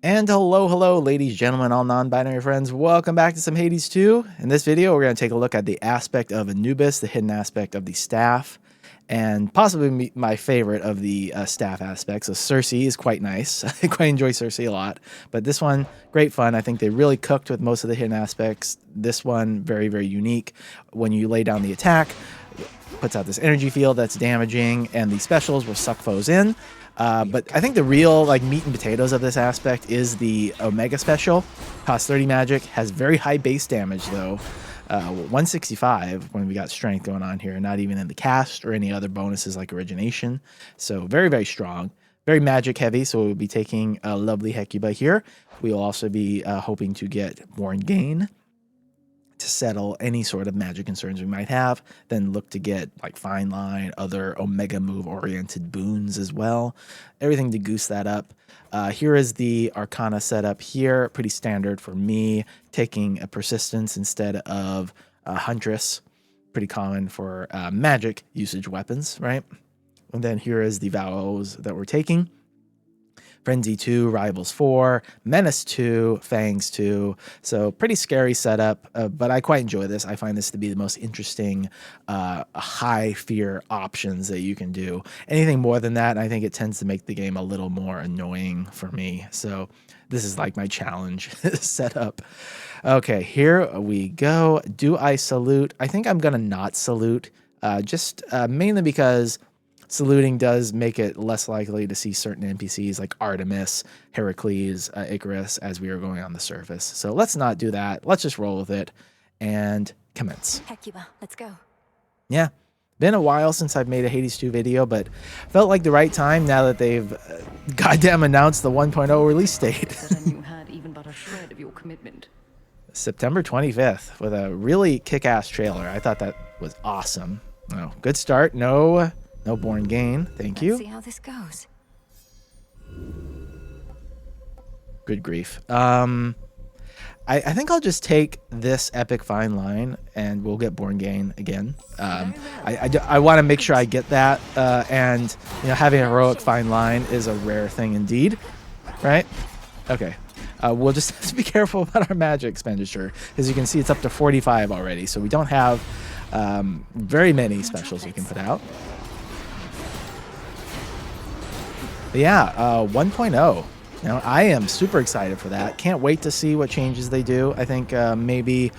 And hello, ladies, gentlemen, all non-binary friends. Welcome back to some Hades 2. In this video, we're going to take a look at the aspect of Anubis, the hidden aspect of the staff, and possibly my favorite of the staff aspects. So Circe is quite nice. I quite enjoy Circe a lot. But this one, great fun. I think they really cooked with most of the hidden aspects. This one, very, very unique. When you lay down the attack, puts out this energy field that's damaging, and the specials will suck foes in. But I think the real meat and potatoes of this aspect is the Omega special. Costs 30 magic, has very high base damage though. 165 when we got strength going on here, not even in the cast or any other bonuses like origination. So very, very strong. Very magic heavy, so we'll be taking a lovely Hecuba here. We'll also be hoping to get Born Gain to settle any sort of magic concerns we might have, then look to get Fine Line, other Omega move oriented boons as well. Everything to goose that up. Here is the Arcana setup here, pretty standard for me, taking a Persistence instead of a Huntress, pretty common for magic usage weapons, right? And then here is the vows that we're taking. Frenzy 2, Rivals 4, Menace 2, Fangs 2. So pretty scary setup, but I quite enjoy this. I find this to be the most interesting high fear options that you can do. Anything more than that, I think it tends to make the game a little more annoying for me. So this is like my challenge setup. Okay, here we go. Do I salute? I think I'm going to not salute, just mainly because saluting does make it less likely to see certain NPCs like Artemis, Heracles, Icarus as we are going on the surface. So let's not do that. Let's just roll with it and commence. Hecuba, let's go. Yeah, been a while since I've made a Hades 2 video, but felt like the right time now that they've goddamn announced the 1.0 release date. That you had even but a shred of your commitment. September 25th with a really kick-ass trailer. I thought that was awesome. Oh, good start. No Born Gain. Thank you. Let's see how this goes. Good grief. I think I'll just take this epic Fine Line and we'll get Born Gain again. I want to make sure I get that. And having a heroic Fine Line is a rare thing indeed, right? Okay. We'll just have to be careful about our magic expenditure. As you can see, it's up to 45 already. So we don't have very many specials we can put out. But yeah, 1.0. I am super excited for that. Can't wait to see what changes they do. I think maybe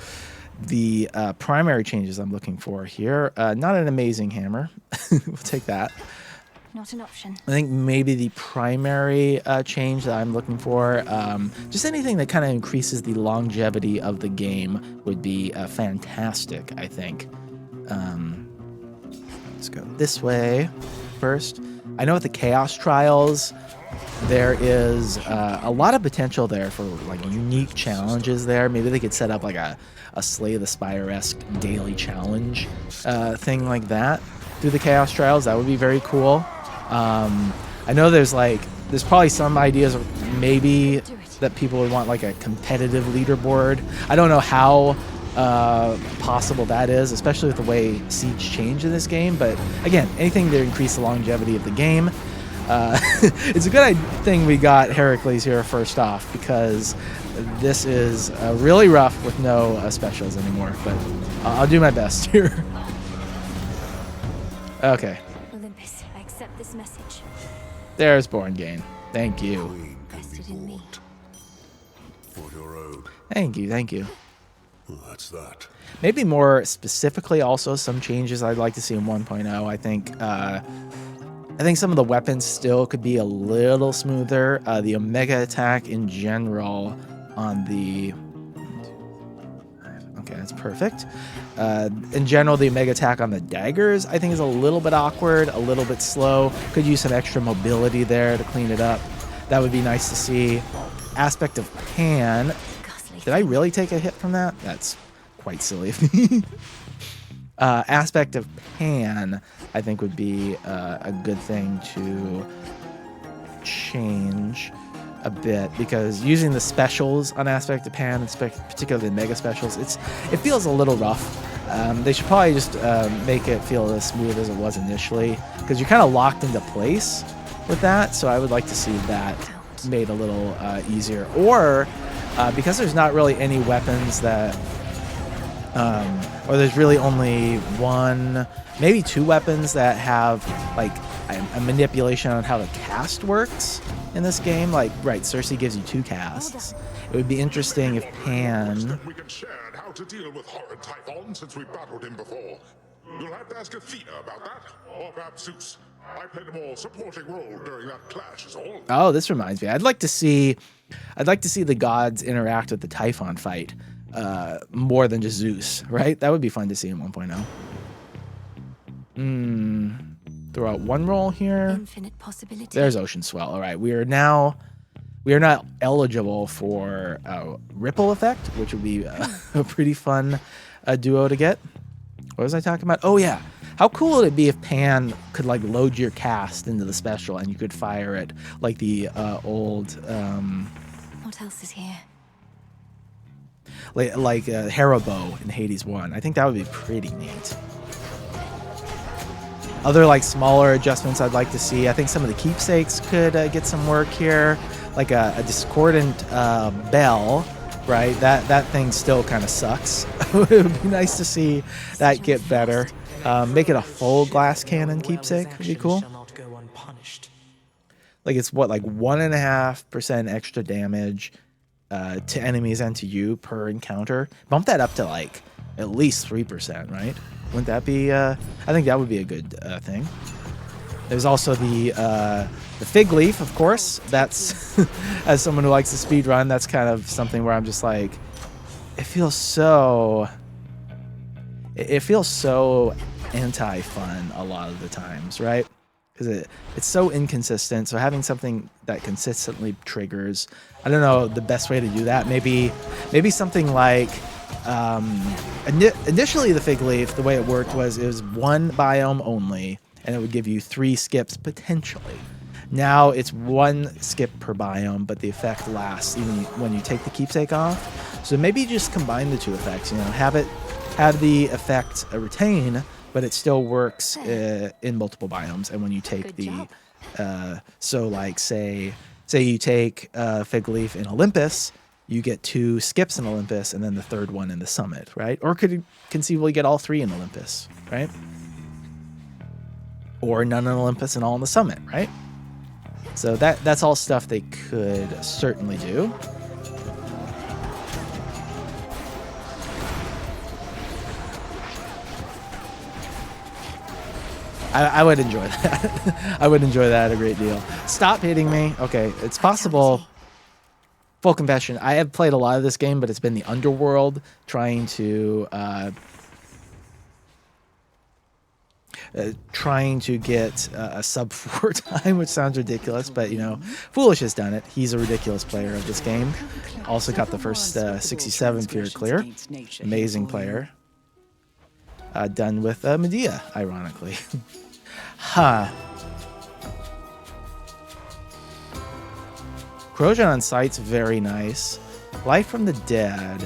the primary changes I'm looking for here. Not an amazing hammer. We'll take that. Not an option. I think maybe the primary change that I'm looking for, just anything that kind of increases the longevity of the game would be fantastic, I think. Let's go this way first. I know with the Chaos Trials, there is a lot of potential there for unique challenges there. Maybe they could set up a Slay the Spire-esque daily challenge thing like that through the Chaos Trials. That would be very cool. I know there's probably some ideas maybe that people would want a competitive leaderboard. I don't know how possible that is, especially with the way Siege changed in this game, but again, anything to increase the longevity of the game. It's a good thing we got Heracles here first off, because this is really rough with no specials anymore, but I'll do my best here. Okay, Olympus, I accept this message. there's Born Gain. Thank you. Vested in me. For your own. Thank you. Well, that's that. Maybe more specifically, also some changes I'd like to see in 1.0. I think some of the weapons still could be a little smoother. The Omega attack in general on the... Okay, that's perfect. In general, the Omega attack on the daggers, I think, is a little bit awkward, a little bit slow. Could use some extra mobility there to clean it up. That would be nice to see. Aspect of Pan. Did I really take a hit from that? That's quite silly of me. Aspect of Pan, I think, would be a good thing to change a bit, because using the specials on Aspect of Pan, particularly the Mega specials, it feels a little rough. They should probably just make it feel as smooth as it was initially, because you're kind of locked into place with that, so I would like to see that made a little easier. Or because there's not really any weapons that, or there's really only one, maybe two weapons that have like a manipulation on how the cast works in this game. Like, right, Cersei gives you 2 casts. It would be interesting if Pan... We can share how to deal with horrid Typhon since we battled him before. You'll have to ask Ephyra about that, or perhaps Zeus. I played a more supporting role during that clash is all. Oh, this reminds me. I'd like to see the gods interact with the Typhon fight more than just Zeus, right? That would be fun to see in 1.0. Throw out one roll here. Infinite possibility. There's Ocean Swell. All right, we are not eligible for Ripple Effect, which would be a pretty fun duo to get. What was I talking about? Oh yeah, how cool would it be if Pan could like load your cast into the special and you could fire it like the old What else is here? like Haribo in Hades 1. I think that would be pretty neat. Other like smaller adjustments I'd like to see. I think some of the keepsakes could get some work here, like a discordant bell, right? That thing still kind of sucks. It would be nice to see that get better. Make it a full glass cannon keepsake would be cool. Like it's what, like 1.5% extra damage to enemies and to you per encounter. Bump that up to like at least 3%, right? Wouldn't that be? I think that would be a good thing. There's also the fig leaf, of course. That's as someone who likes to speed run, that's kind of something where I'm just like, it feels so anti-fun a lot of the times, right? Because it's so inconsistent. So having something that consistently triggers, I don't know the best way to do that. Maybe something like. Initially the fig leaf, the way it worked was it was one biome only, and it would give you 3 skips potentially. Now it's 1 skip per biome, but the effect lasts even when you take the keepsake off. So maybe just combine the 2 effects. You know, have the effect retain, but it still works in multiple biomes. And when you take so like say you take fig leaf in Olympus. You get 2 skips in Olympus and then the 3rd one in the summit, right? Or could you conceivably get all 3 in Olympus, right? Or none in Olympus and all in the summit, right? So that's all stuff they could certainly do. I would enjoy that. I would enjoy that a great deal. Stop hitting me. Okay, it's possible. Full confession, I have played a lot of this game, but it's been the Underworld trying to get a sub 4 time, which sounds ridiculous, but you know, Foolish has done it. He's a ridiculous player of this game. Also got the first 67 period clear. Amazing player. Done with Medea, ironically. Ha. Corrosion on Sight's very nice. Life from the Dead.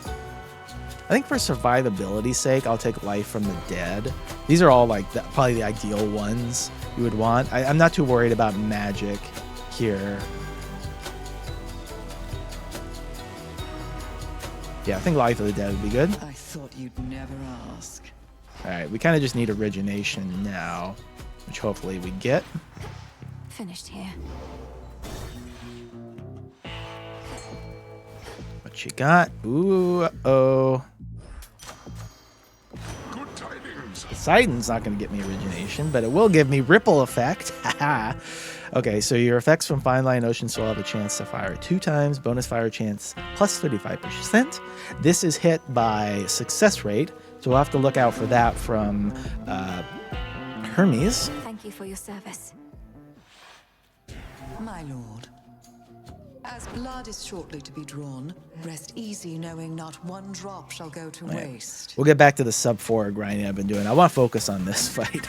I think for survivability's sake, I'll take Life from the Dead. These are all like probably the ideal ones you would want. I'm not too worried about magic here. Yeah, I think Life of the Dead would be good. I thought you'd never ask. All right, we kind of just need origination now, which hopefully we get. Finished here. What you got? Ooh, uh-oh. Good tidings. Poseidon's not going to get me origination, but it will give me ripple effect. Haha. Okay, so your effects from Fine Line Ocean Swell have a chance to fire 2 times, bonus fire chance plus 35%. This is hit by success rate, so we'll have to look out for that from Hermes. Thank you for your service. My lord, as blood is shortly to be drawn, rest easy knowing not one drop shall go to waste. We'll get back to the sub 4 grinding I've been doing. I want to focus on this fight.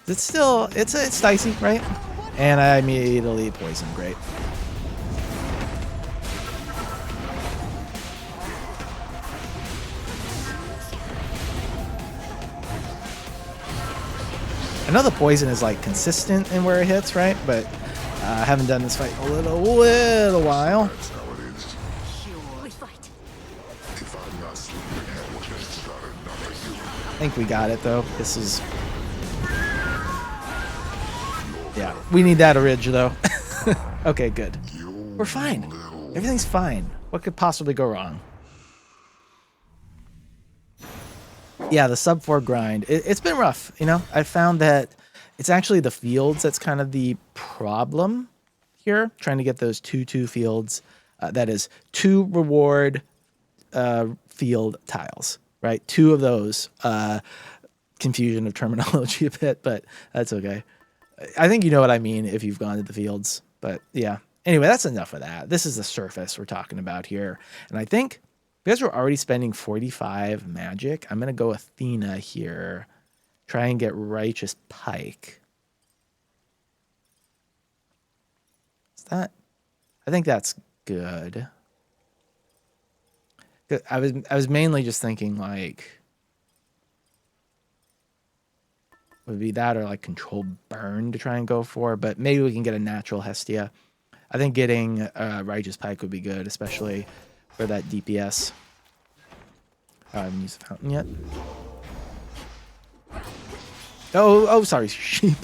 It's dicey, right? And I immediately poison. Great. I know the poison is like consistent in where it hits, right? But I haven't done this fight in a little while. That's how it is. We fight. If I'm not sleeping, I will just start another you. I think we got it though. This is. Yeah, we need that ridge though. Okay, good. We're fine. Everything's fine. What could possibly go wrong? Yeah, the sub 4 grind. It's been rough, you know. I found that it's actually the fields that's kind of the problem here. Trying to get those 2/2 fields. That is 2 reward field tiles, right? 2 of those. Confusion of terminology a bit, but that's okay. I think you know what I mean if you've gone to the fields. But yeah. Anyway, that's enough of that. This is the surface we're talking about here. And I think because we're already spending 45 magic, I'm going to go Athena here. Try and get Righteous Pike. Is that? I think that's good. I was mainly just thinking like would be that or like Control Burn to try and go for, but maybe we can get a natural Hestia. I think getting Righteous Pike would be good, especially for that DPS. I haven't used the fountain yet. Oh, sorry, sheep.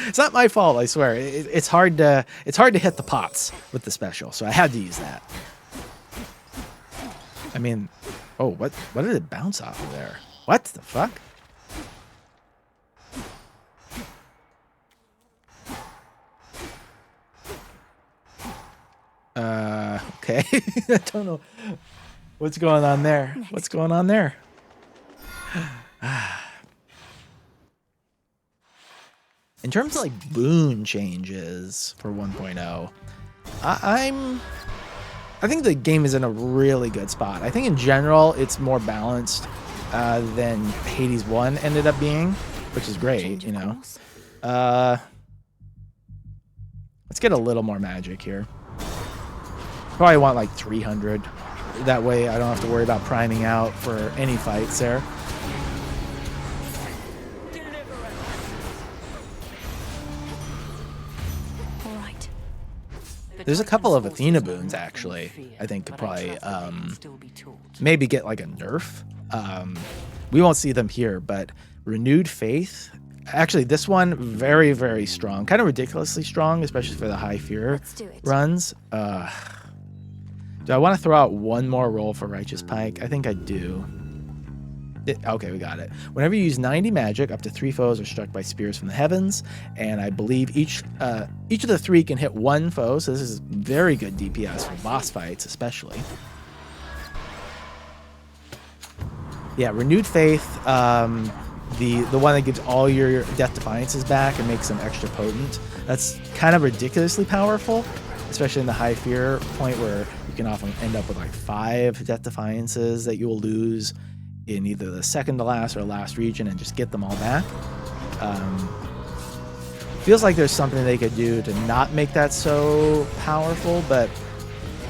It's not my fault, I swear. It's hard to hit the pots with the special, so I had to use that. I mean, oh, what did it bounce off of there? What the fuck? Okay. I don't know what's going on there. What's going on there? In terms of like boon changes for 1.0, I think the game is in a really good spot. I think in general it's more balanced than Hades 1 ended up being, which is great, you know. Let's get a little more magic here. Probably want like 300. That way I don't have to worry about priming out for any fights there. There's a couple of Athena boons actually. I think could probably maybe get like a nerf. We won't see them here, but Renewed Faith. Actually, this one very, very strong. Kind of ridiculously strong, especially for the high fear runs. Do I want to throw out one more roll for Righteous Pike? I think I do. Okay, we got it. Whenever you use 90 magic, up to 3 foes are struck by spears from the heavens, and I believe each of the 3 can hit 1 foe, so this is very good DPS for boss fights especially. Yeah, Renewed Faith, the one that gives all your Death Defiances back and makes them extra potent. That's kind of ridiculously powerful, especially in the high fear point where you can often end up with like 5 Death Defiances that you will lose in either the second to last or last region and just get them all back. Feels like there's something they could do to not make that so powerful, but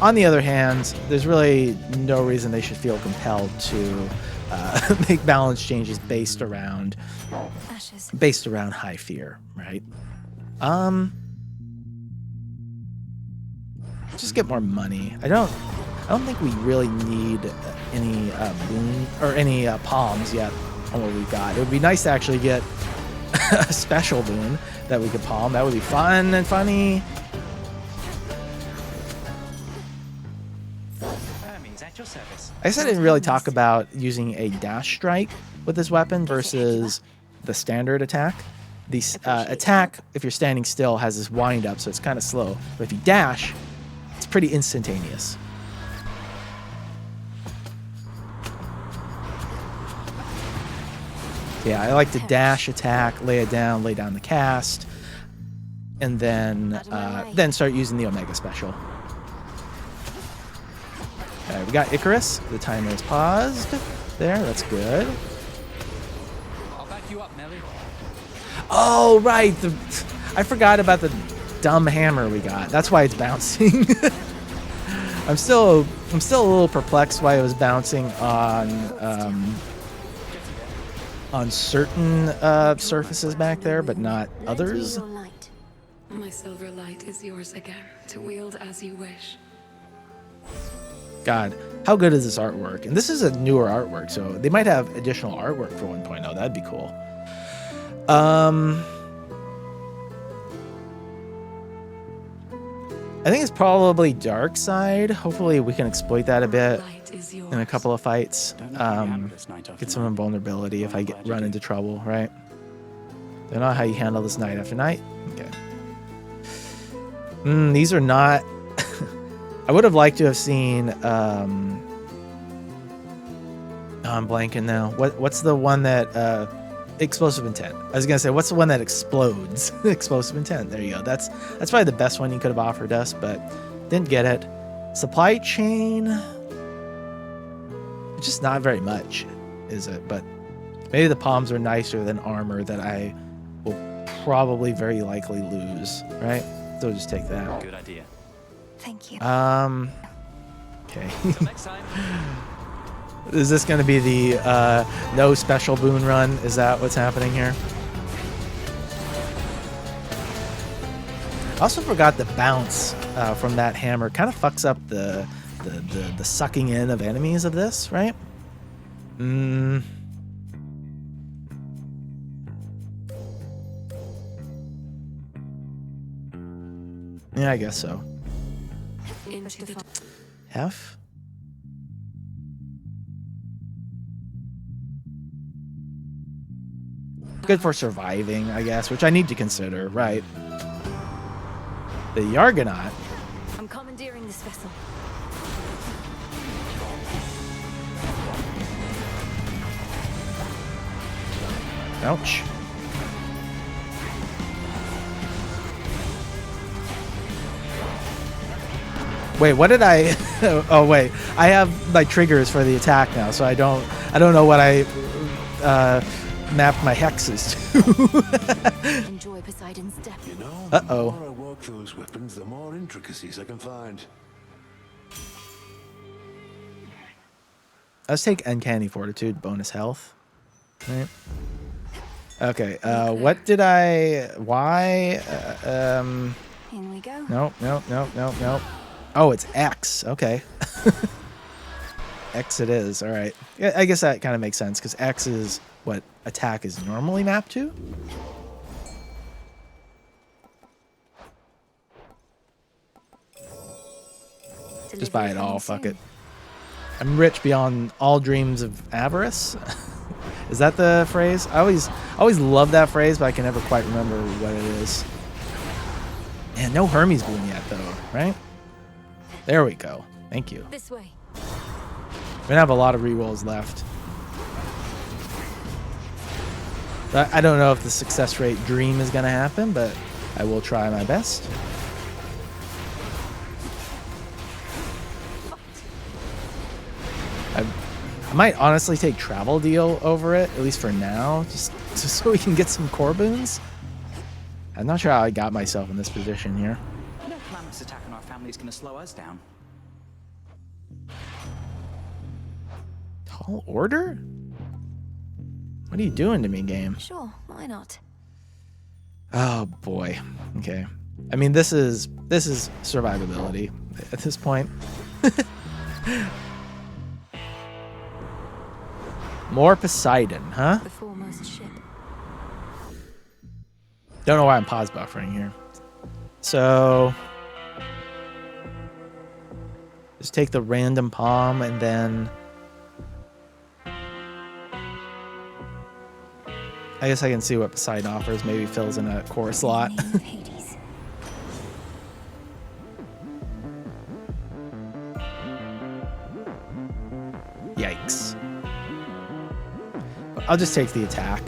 on the other hand, there's really no reason they should feel compelled to make balance changes based around high fear, right? Just get more money. I don't think we really need any boon or any palms yet on what we've got. It would be nice to actually get a special boon that we could palm. That would be fun and funny. I guess I didn't really talk about using a dash strike with this weapon versus the standard attack. The attack, if you're standing still, has this wind up, so it's kind of slow. But if you dash, it's pretty instantaneous. Yeah, I like to dash attack, lay down the cast, and then start using the Omega special. Okay, we got Icarus. The timer is paused. There, that's good. I'll back you up, Nelly. Oh, right. I forgot about the dumb hammer we got. That's why it's bouncing. I'm still a little perplexed why it was bouncing on certain surfaces back there, but not others. My silver light is yours again, to wield as you wish. God, how good is this artwork? And this is a newer artwork, so they might have additional artwork for 1.0. That'd be cool. I think it's probably dark side. Hopefully we can exploit that a bit in a couple of fights. Get some invulnerability if I run into trouble, right? Don't know how you handle this night after night. Okay. These are not... I would have liked to have seen... I'm blanking now. What's the one that... Explosive intent. I was gonna say, what's the one that explodes? Explosive intent. There you go. That's probably the best one you could have offered us, but didn't get it. Supply chain. It's just not very much, is it? But maybe the palms are nicer than armor that I will probably very likely lose. Right? So we'll just take that. Good idea. Thank you. Okay. Till next time. Is this going to be the no special boon run? Is that what's happening here? I also forgot the bounce from that hammer kind of fucks up the sucking in of enemies of this, right? Yeah, I guess so. F? Good for surviving, I guess, which I need to consider, right? The Argonaut. I'm commandeering this vessel. Ouch. Wait, what did I... Oh, wait. I have my triggers for the attack now, so I don't know what I mapped my hexes to. Enjoy Poseidon's death. You know, Uh-oh. the more I work those weapons, the more intricacies I can find. Let's take Uncanny Fortitude, bonus health. Right. Okay, what did I... Why? In we go. Nope. Oh, it's X. Okay. X it is. All right. Yeah, I guess that kind of makes sense because X is what attack is normally mapped to. Just buy it all. Fuck it. I'm rich beyond all dreams of avarice. Is that the phrase? I always love that phrase, but I can never quite remember what it is. Man, no Hermes boon yet though, right? There we go. Thank you. This way. We're gonna have a lot of rerolls left. But I don't know if the success rate dream is gonna happen, but I will try my best. I might honestly take travel deal over it, at least for now, just so we can get some core boons. I'm not sure how I got myself in this position here. No planet's attack on our family is going to slow us down. Tall order? What are you doing to me, game? Sure, why not? Oh boy. Okay. I mean, this is survivability at this point. More Poseidon, huh? The foremost ship. Don't know why I'm pause buffering here. So just take the random palm and then I guess I can see what Poseidon offers. Maybe fills in a core slot. In the name of Hades. Yikes. I'll just take the attack.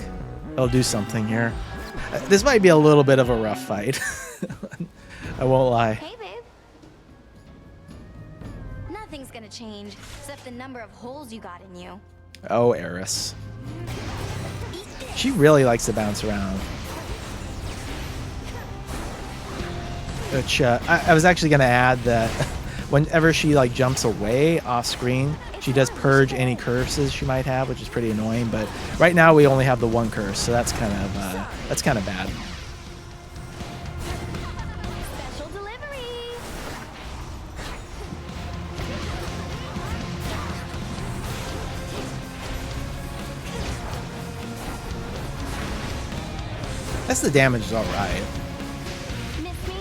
I'll do something here. This might be a little bit of a rough fight. I won't lie. Hey, babe. Nothing's gonna change except the number of holes you got in you. Oh, Eris. She really likes to bounce around. Which, I was actually going to add that whenever she like jumps away off screen, she does purge any curses she might have, which is pretty annoying. But right now we only have the one curse, so that's kind of bad. guess the damage is all right. Miss me?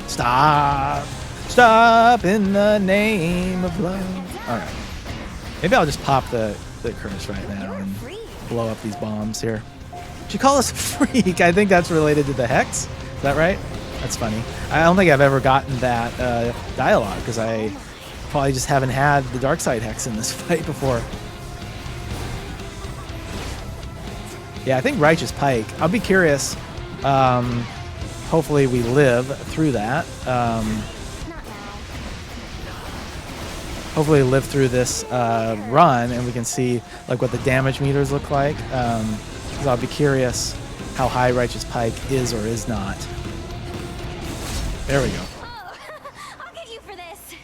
Stop! Stop in the name of love. All right. Maybe I'll just pop the curse right now and blow up these bombs here. She call us a freak. I think that's related to the hex. Is that right? That's funny. I don't think I've ever gotten that dialogue because I probably just haven't had the dark side hex in this fight before. Yeah, I think Righteous Pike. I'll be curious. Hopefully we live through that. Hopefully live through this run and we can see like what the damage meters look like. 'Cause I'll be curious how high Righteous Pike is or is not. There we go. Oh, I'll get you for this.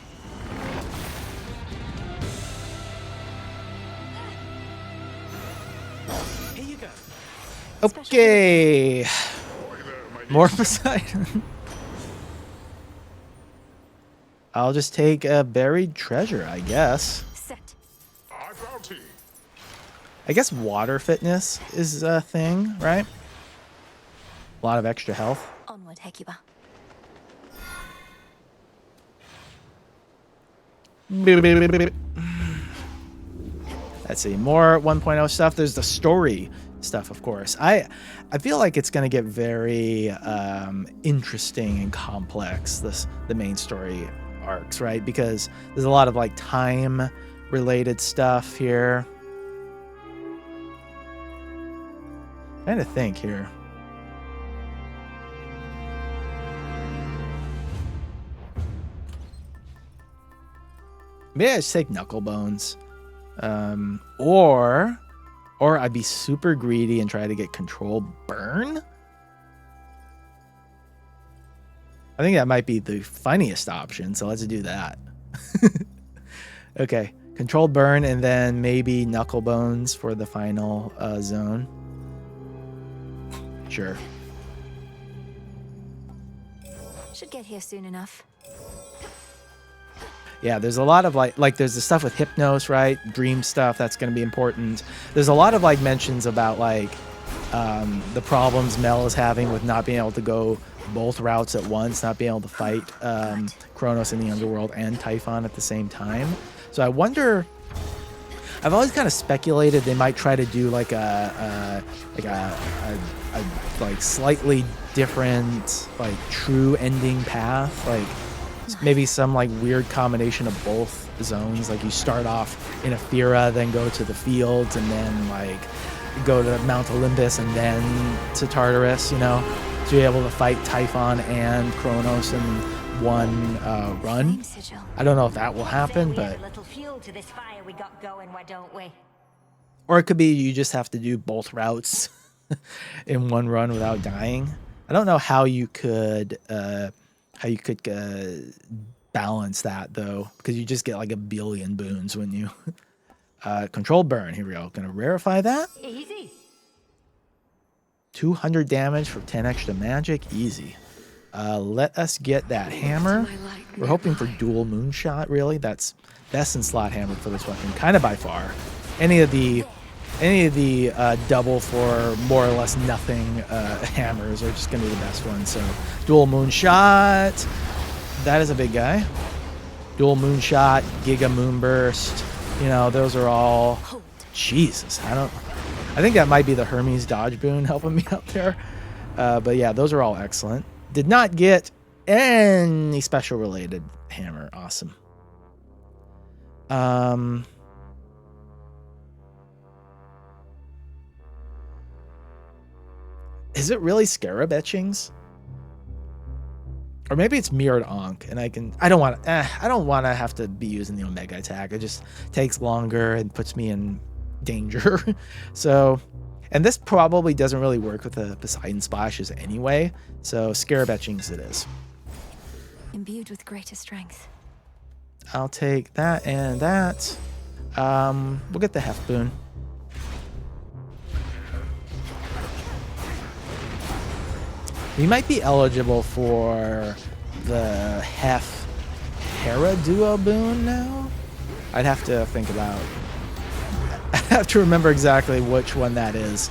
Here you go. Okay. More Poseidon. I'll just take a buried treasure, I guess. Set. I bounty. I guess water fitness is a thing, right? A lot of extra health. Onward, Hecuba. Let's see, more 1.0 stuff. There's the story stuff, of course. I feel like it's going to get very interesting and complex, the main story arcs, right? Because there's a lot of like time related stuff here. Trying to think here. Maybe I just take Knuckle Bones. Or I'd be super greedy and try to get Control Burn. I think that might be the funniest option, so let's do that. Okay, Controlled Burn and then maybe Knuckle Bones for the final zone. Sure. Should get here soon enough. Yeah, there's a lot of like there's the stuff with Hypnos, right? Dream stuff, that's going to be important. There's a lot of like mentions about like the problems Mel is having with not being able to go both routes at once, not being able to fight Kronos in the Underworld and Typhon at the same time. So I wonder, I've always kind of speculated they might try to do like a like slightly different like true ending path, like maybe some like weird combination of both zones. Like you start off in Ephyra, then go to the fields, and then like go to Mount Olympus and then to Tartarus, you know? So you're able to fight Typhon and Kronos in one run. I don't know if that will happen, but... Or it could be you just have to do both routes in one run without dying. I don't know how you could balance that though, because you just get like a billion boons when you Control Burn. Here we go. Gonna rarefy that. Easy. 200 damage for 10 extra magic. Easy. Let us get that hammer. We're hoping for dual moonshot. Really, that's best in slot hammer for this weapon, kind of by far. Any of the double for more or less nothing hammers are just gonna be the best ones. So dual moonshot. That is a big guy. Dual moonshot, Giga Moonburst. You know, those are all. Jesus, I think that might be the Hermes dodge boon helping me out there. But yeah, those are all excellent. Did not get any special related hammer. Awesome. Is it really Scarab Etchings? Or maybe it's Mirrored Ankh, and I don't want to have to be using the Omega attack. It just takes longer and puts me in danger. So, and this probably doesn't really work with the Poseidon splashes anyway. So Scarab Etchings it is. Imbued with greater strength. I'll take that and that. We'll get the Heft boon. We might be eligible for the Hera duo boon now. I'd have to think about have to remember exactly which one that is.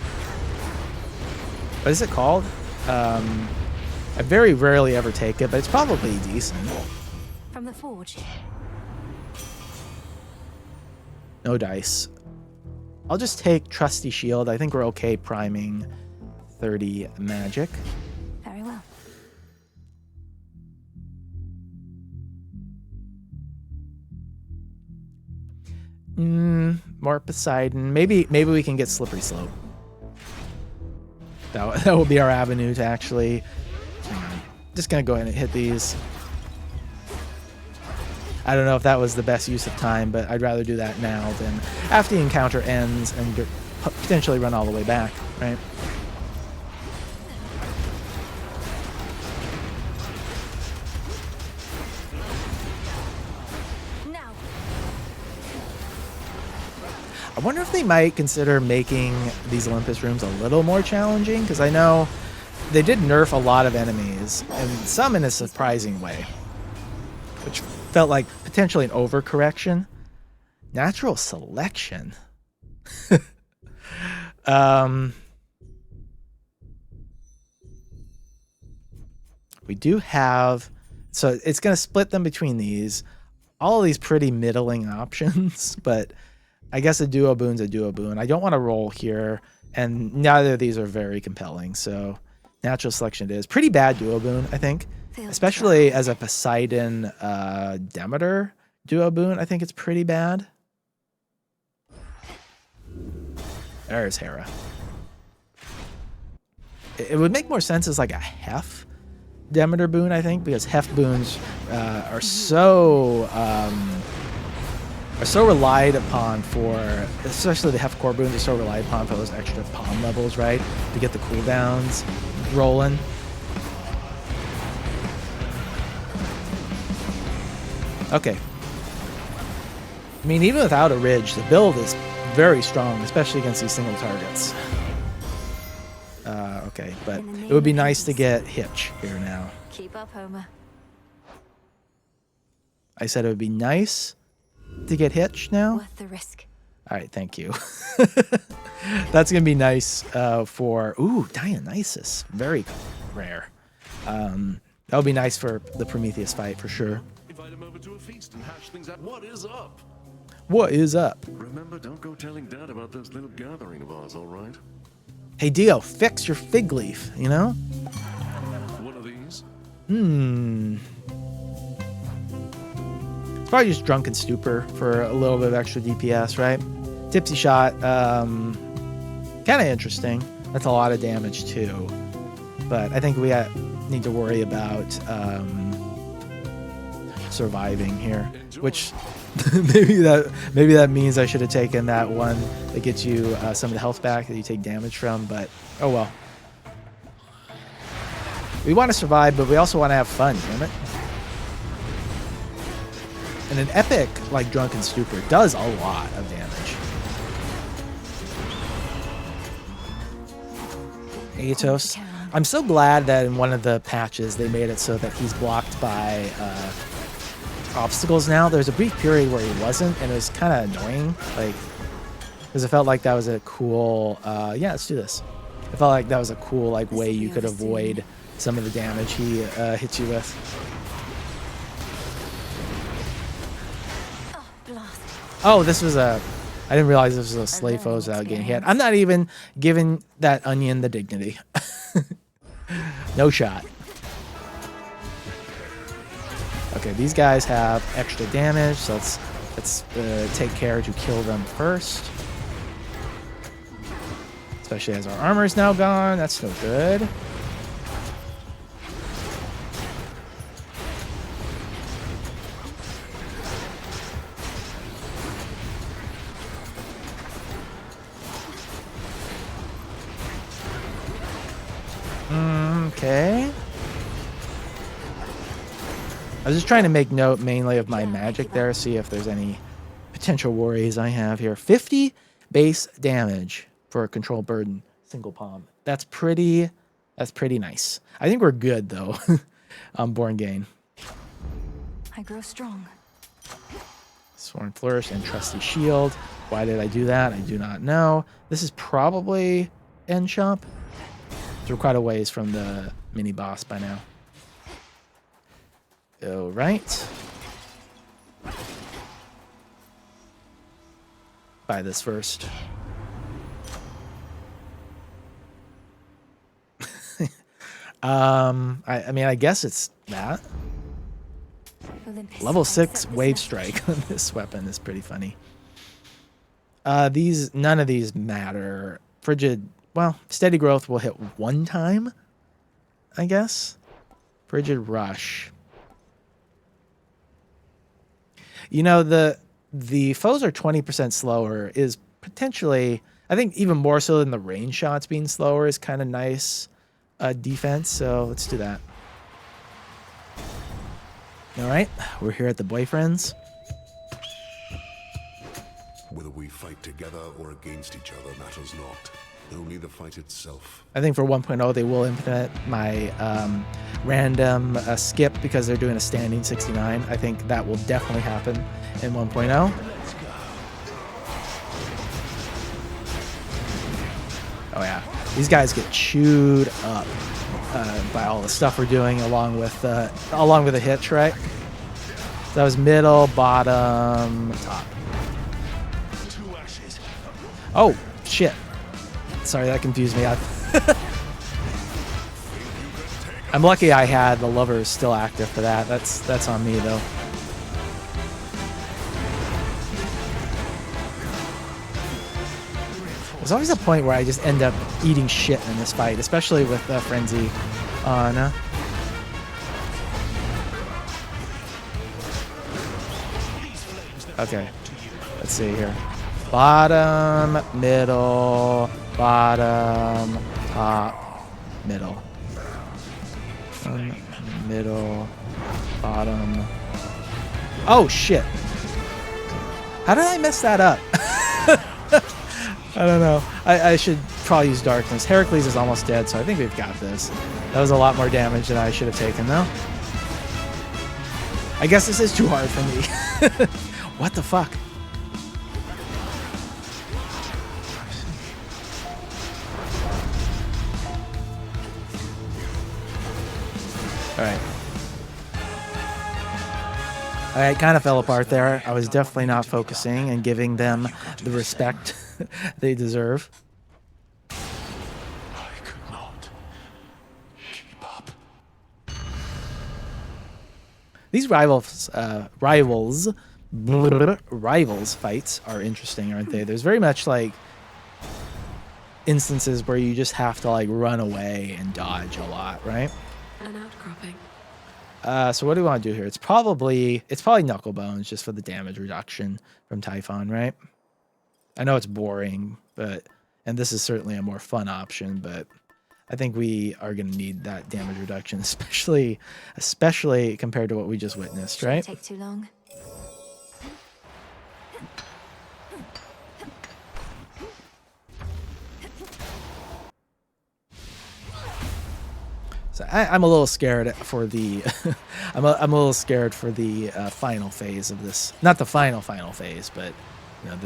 What is it called? I very rarely ever take it, but it's probably decent. From the forge. No dice. I'll just take Trusty Shield. I think we're okay priming 30 magic. Very well. More Poseidon. Maybe we can get Slippery Slope. That will be our avenue to actually... Just gonna go ahead and hit these. I don't know if that was the best use of time, but I'd rather do that now than after the encounter ends and potentially run all the way back, right? Now. I wonder if they might consider making these Olympus rooms a little more challenging, because I know they did nerf a lot of enemies, and some in a surprising way, which felt like potentially an overcorrection. Natural selection. We do have, so it's going to split them between these. All of these pretty middling options, but I guess a duo boon's a duo boon. I don't want to roll here, and neither of these are very compelling, so natural selection it is. Pretty bad duo boon, I think. Especially as a Poseidon Demeter duo boon, I think it's pretty bad. There's Hera. It would make more sense as like a Hef Demeter boon, I think, because Hef boons are so relied upon for, especially the Hef core boons are so relied upon for those extra palm levels, right? To get the cooldowns rolling. Okay. I mean, even without a ridge, the build is very strong, especially against these single targets. Okay, but it would be nice to get Hitch here now. Keep up, Homer. I said it would be nice to get Hitch now. Worth the risk. All right, thank you. That's going to be nice for... Ooh, Dionysus. Very rare. That would be nice for the Prometheus fight, for sure. Invite him over to a feast and hash things out. What is up? What is up? Remember, don't go telling Dad about this little gathering of ours, all right? Hey, Dio, fix your fig leaf, you know? One of these? It's probably just Drunken Stupor for a little bit of extra DPS, right? Tipsy Shot, kind of interesting. That's a lot of damage, too. But I think we need to worry about surviving here, which maybe that means I should have taken that one that gets you some of the health back that you take damage from, but oh well. We want to survive, but we also want to have fun, damn it. And an epic like Drunken Stupor does a lot of damage. Aetos. I'm so glad that in one of the patches they made it so that he's blocked by obstacles now. There's a brief period where he wasn't, and it was kind of annoying, like, because it felt like that was a cool yeah, let's do this. It felt like that was a cool like way you could avoid some of the damage he hits you with. Oh, this was a... I didn't realize this was a slay foes without getting hit. I'm not even giving that onion the dignity. No shot. Okay, these guys have extra damage, so let's take care to kill them first. Especially as our armor is now gone. That's no good. Okay. I was just trying to make note mainly of my magic there, see if there's any potential worries I have here. 50 base damage for a control burden single palm. That's pretty nice. I think we're good though on Born Gain. I grow strong. Sworn Flourish and Trusty Shield. Why did I do that? I do not know. This is probably end shop. We're quite a ways from the mini boss by now. All right. Buy this first. I mean, I guess it's that. Olympus Level has 6 set this wave up. strike on this weapon is pretty funny. None of these matter. Frigid, well, steady growth will hit one time, I guess. Frigid rush. You know, the foes are 20% slower is potentially, I think even more so than the range shots being slower is kind of nice defense. So let's do that. All right, we're here at the boyfriends. Whether we fight together or against each other matters not. Only the fight itself. I think for 1.0 they will implement my random skip because they're doing a standing 69. I think that will definitely happen in 1.0. Oh yeah, these guys get chewed up by all the stuff we're doing, along with the hitch, right? So that was middle, bottom, top. Oh shit! Sorry, that confused me. I'm lucky I had the lovers still active for that. That's on me though. There's always a point where I just end up eating shit in this fight, especially with Frenzy on. Okay, let's see here. Bottom, middle, bottom, top, middle. Middle, bottom. Oh shit! How did I mess that up? I don't know. I should probably use Darkness. Heracles is almost dead, so I think we've got this. That was a lot more damage than I should have taken, though. I guess this is too hard for me. What the fuck? Alright. I kind of fell apart there. I was definitely not focusing and giving them the respect they deserve. I could not keep up. These rivals fights are interesting, aren't they? There's very much like instances where you just have to like run away and dodge a lot, right? An outcropping. So what do we want to do here? It's probably knuckle bones just for the damage reduction from Typhon, right? I know it's boring, and this is certainly a more fun option, but I think we are going to need that damage reduction, especially compared to what we just witnessed, right? Shouldn't take too long. So I'm a little scared for the I'm a little scared for the final phase of this. Not the final phase, but you know,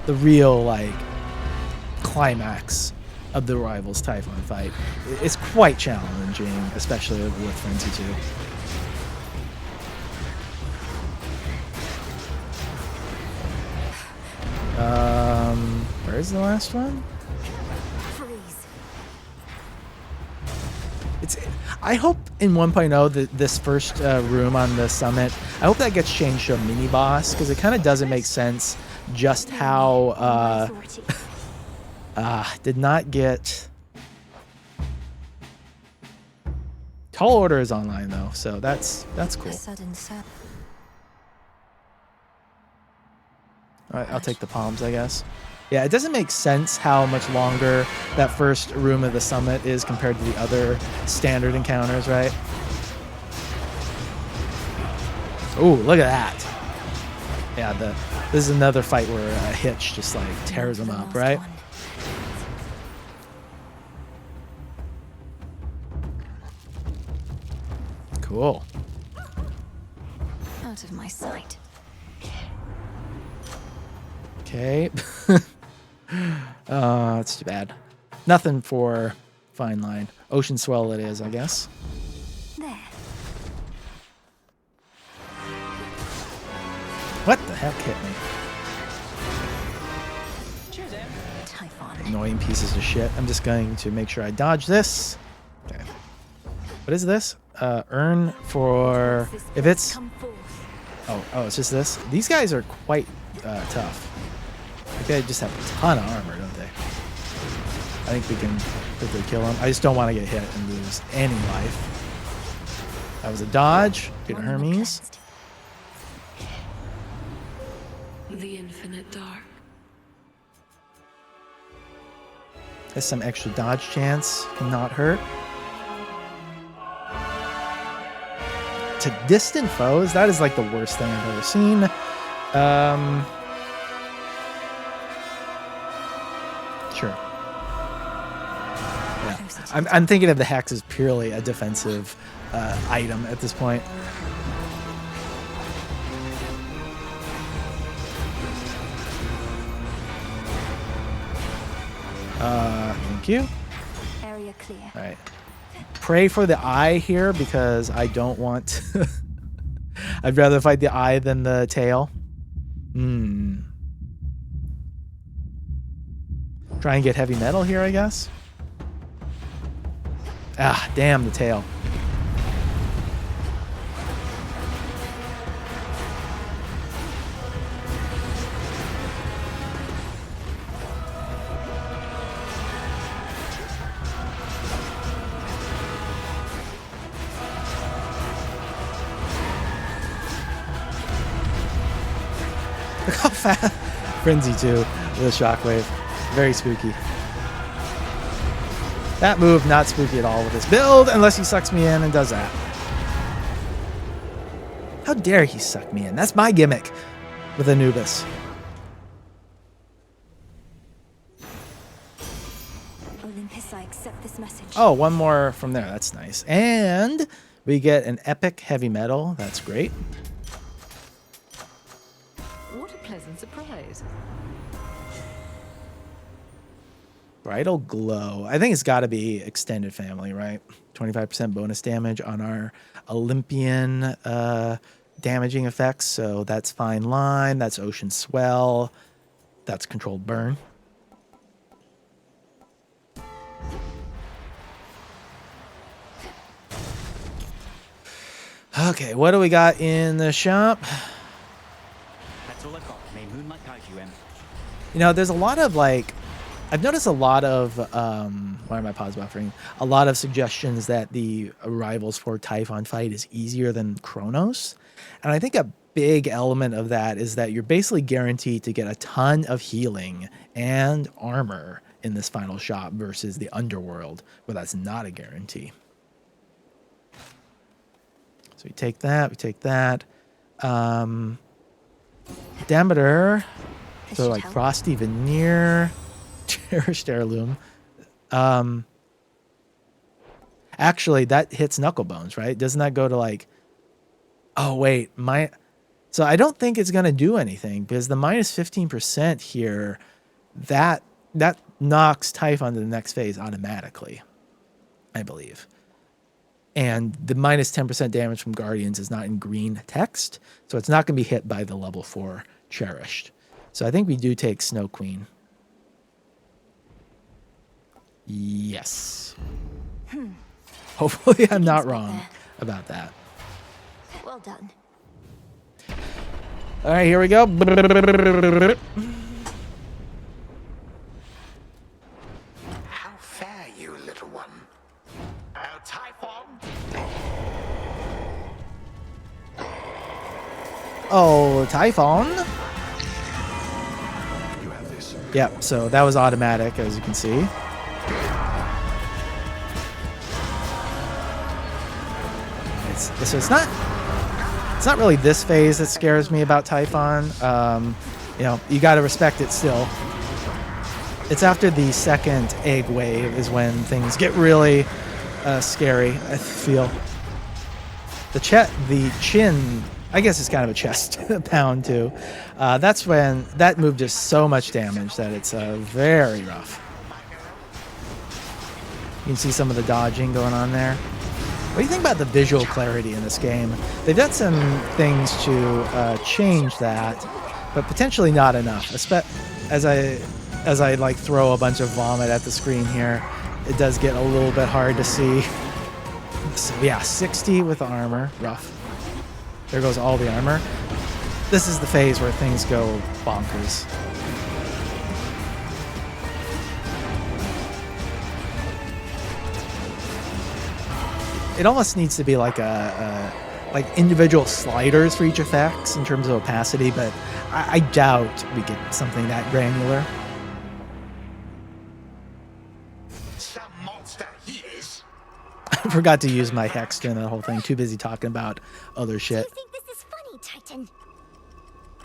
the real like climax of the Rivals Typhon fight. It's quite challenging, especially with Frenzy 2. Where's the last one? I hope in 1.0 that this first room on the summit, I hope that gets changed to a mini boss, because it kind of doesn't make sense just how did not get Tall Order is online though, so that's cool. All right, I'll take the palms, I guess. Yeah, it doesn't make sense how much longer that first room of the summit is compared to the other standard encounters, right? Ooh, look at that. Yeah, this is another fight where Hitch just like tears them up, right? Cool. Out of my sight. Okay. That's too bad. Nothing for Fine Line. Ocean Swell it is, I guess. There. What the heck hit me? Cheers, Em. Typhon. Annoying pieces of shit. I'm just going to make sure I dodge this. Okay. What is this? Earn for... If it's... Come forth. Oh, it's just this? These guys are quite tough. Like they just have a ton of armor, don't they? I think we can quickly kill them. I just don't want to get hit and lose any life. That was a dodge. Good Hermes. The infinite dark. Has some extra dodge chance. Cannot hurt. To distant foes, that is like the worst thing I've ever seen. Sure. Yeah. I'm thinking of the hex as purely a defensive item at this point. Thank you. Area clear. All right. Pray for the eye here because I don't want... I'd rather fight the eye than the tail. Try and get heavy metal here, I guess. Ah, damn the tail. Look how fast. Frenzy too, with a shockwave. Very spooky. That move, not spooky at all with his build, unless he sucks me in and does that. How dare he suck me in? That's my gimmick with Anubis. Olympus, I accept this message. Oh, one more from there. That's nice. And we get an epic heavy metal. That's great. What a pleasant surprise. Bridal Glow. I think it's got to be extended family, right? 25% bonus damage on our Olympian damaging effects. So that's Fine Line. That's Ocean Swell. That's Controlled Burn. Okay, what do we got in the shop? That's all I got. May moon might guide you, Em. You know, there's a lot of like... I've noticed a lot of, why am I pause buffering? A lot of suggestions that the Rivals for Typhon fight is easier than Kronos. And I think a big element of that is that you're basically guaranteed to get a ton of healing and armor in this final shot versus the Underworld, where that's not a guarantee. So we take that, we take that. Demeter, so like Frosty Veneer. Cherished Heirloom. Actually, that hits Knucklebones, right? Doesn't that go to like... Oh, wait. So I don't think it's going to do anything because the minus 15% here, that knocks Typhon to the next phase automatically, I believe. And the minus 10% damage from Guardians is not in green text, so it's not going to be hit by the level 4 Cherished. So I think we do take Snow Queen. Yes. Hopefully I'm not wrong about that. Well done. All right, here we go. How fare you, little one? Typhon? Oh, Typhon. You have this. Yep, so that was automatic, as you can see. So it's not really this phase that scares me about Typhon. You know, you got to respect it still. It's after the second egg wave is when things get really scary, I feel. The chin I guess it's kind of a chest pound too. That's when that move does so much damage that it's very rough. You can see some of the dodging going on there. What do you think about the visual clarity in this game? They've done some things to change that, but potentially not enough. As I like throw a bunch of vomit at the screen here, it does get a little bit hard to see. So yeah, 60 with the armor, rough. There goes all the armor. This is the phase where things go bonkers. It almost needs to be like like individual sliders for each effects in terms of opacity, but I doubt we get something that granular. Some monster he is. I forgot to use my hex during the whole thing. Too busy talking about other shit. I think this is funny, Titan.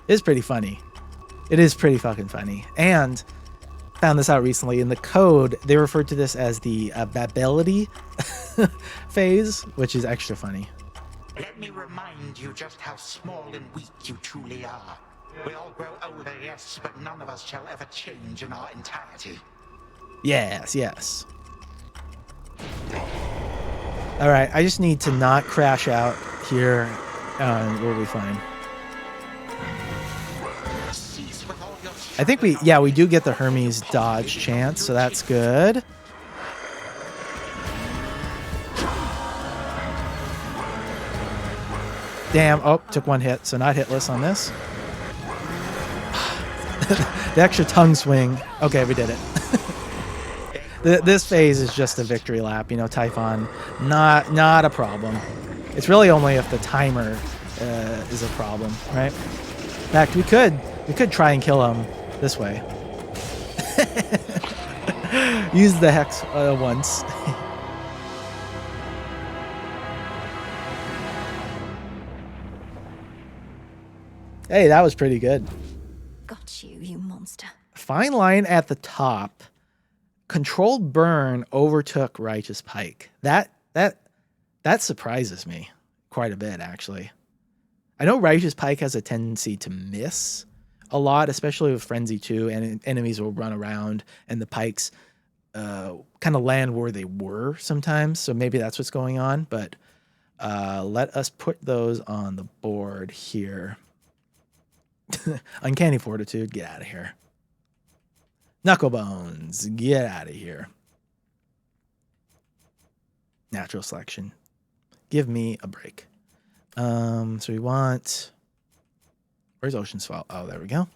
It's pretty funny. It is pretty fucking funny. And found this out recently. In the code, they referred to this as the Babelity phase, which is extra funny. Let me remind you just how small and weak you truly are. We all grow older, yes, but none of us shall ever change in our entirety. Yes, yes. All right, I just need to not crash out here, and we'll be fine. I think we do get the Hermes dodge chance, so that's good. Damn, oh, took one hit, so not hitless on this. The extra tongue swing. Okay, we did it. This phase is just a victory lap, you know, Typhon. Not a problem. It's really only if the timer is a problem, right? In fact, we could try and kill him this way. Use the hex once. Hey, that was pretty good. Got you, you monster. Fine line at the top. Controlled burn overtook Righteous Pike. That surprises me quite a bit, actually. I know Righteous Pike has a tendency to miss a lot, especially with Frenzy 2, and enemies will run around, and the pikes kind of land where they were sometimes, so maybe that's what's going on, but let us put those on the board here. Uncanny Fortitude, get out of here. Knucklebones, get out of here. Natural Selection, give me a break. So we want, where's Ocean's Fall? Oh, there we go.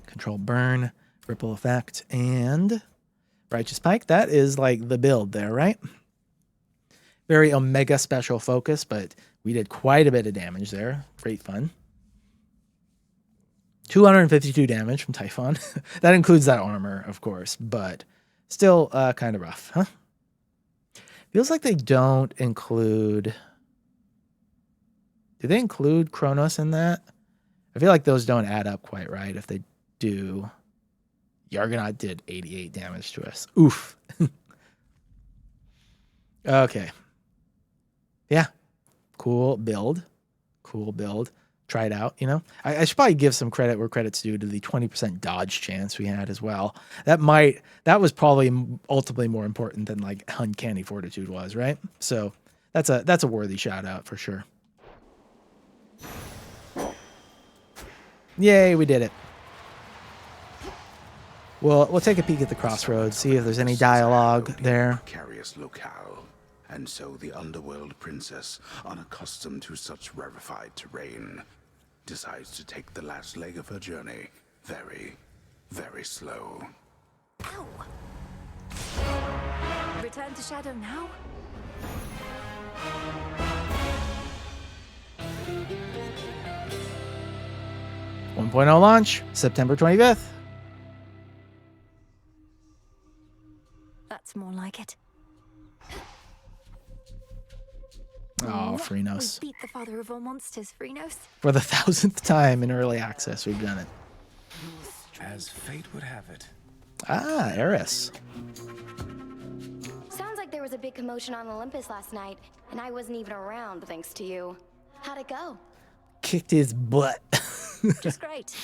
Control Burn, Ripple Effect, and Righteous Pike. That is like the build there, right? Very Omega special focus, but we did quite a bit of damage there. Great fun. 252 damage from Typhon. That includes that armor, of course, but still kind of rough, huh? Feels like they don't include... Do they include Kronos in that? I feel like those don't add up quite right. If they do, Yargonaut did 88 damage to us. Oof. Okay. Yeah. Cool build. Cool build. Try it out, you know? I should probably give some credit where credit's due to the 20% dodge chance we had as well. That was probably ultimately more important than like Uncanny Fortitude was, right? So that's a worthy shout out for sure. Yay, we did it. Well, we'll take a peek at the Crossroads, see if there's any dialogue there. Precarious locale, and so the underworld princess, unaccustomed to such rarefied terrain, decides to take the last leg of her journey very, very slow. Ow! Return to Shadow now? 1.0 launch, September 25th. That's more like it. Oh, Phrynos. We beat the father of all monsters, Phrynos. For the 1000th time in early access, we've done it. As fate would have it. Ah, Eris. Sounds like there was a big commotion on Olympus last night, and I wasn't even around thanks to you. How'd it go? Kicked his butt. Just great.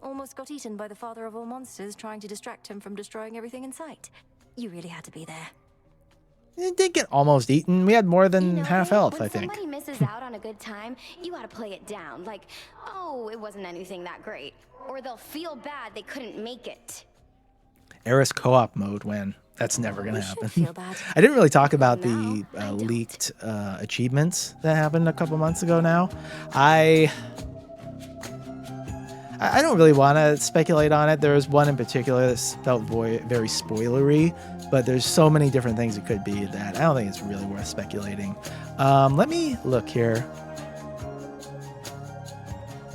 Almost got eaten by the father of all monsters trying to distract him from destroying everything in sight. You really had to be there. It did get almost eaten. We had more than You know, half babe, health, when I think. somebody misses out on a good time, you gotta play it down. Like, oh, it wasn't anything that great. Or they'll feel bad they couldn't make it. Eris co-op mode when that's never gonna happen. Feel bad. I didn't really talk about the No, I don't. leaked achievements that happened a couple months ago now. I don't really want to speculate on it. There was one in particular that felt very spoilery, but there's so many different things it could be that I don't think it's really worth speculating. Let me look here.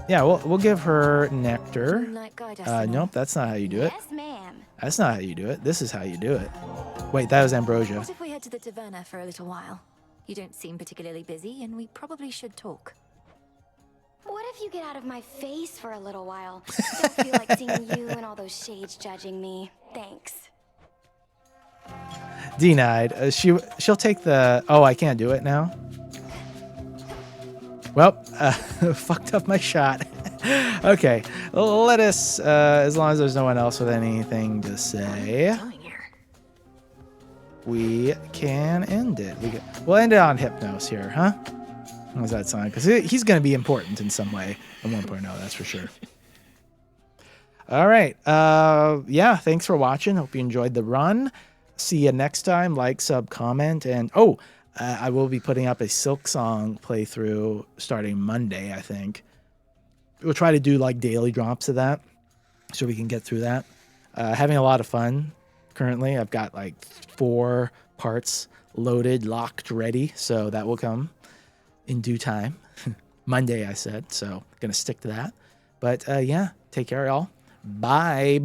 Yeah, we'll give her nectar. Moonlight guide us. Nope, that's not how you do it. Yes, ma'am. That's not how you do it. This is how you do it. Wait, that was ambrosia. What if we head to the taverna for a little while? You don't seem particularly busy, and we probably should talk. What if you get out of my face for a little while? Don't feel like seeing you and all those shades judging me. Thanks. Denied. She'll take the... Oh, I can't do it now? Well, fucked up my shot. Okay, let us, as long as there's no one else with anything to say, we can end it. We'll end it on Hypnos here, huh? How's that sound? Because he's going to be important in some way at 1.0, that's for sure. All right. Yeah, thanks for watching. Hope you enjoyed the run. See you next time. Like, sub, comment, and I will be putting up a Silk Song playthrough starting Monday, I think. We'll try to do like daily drops of that so we can get through that. Having a lot of fun currently. I've got like 4 parts loaded, locked, ready. So that will come in due time. Monday, I said. So going to stick to that. But yeah, take care, y'all. Bye.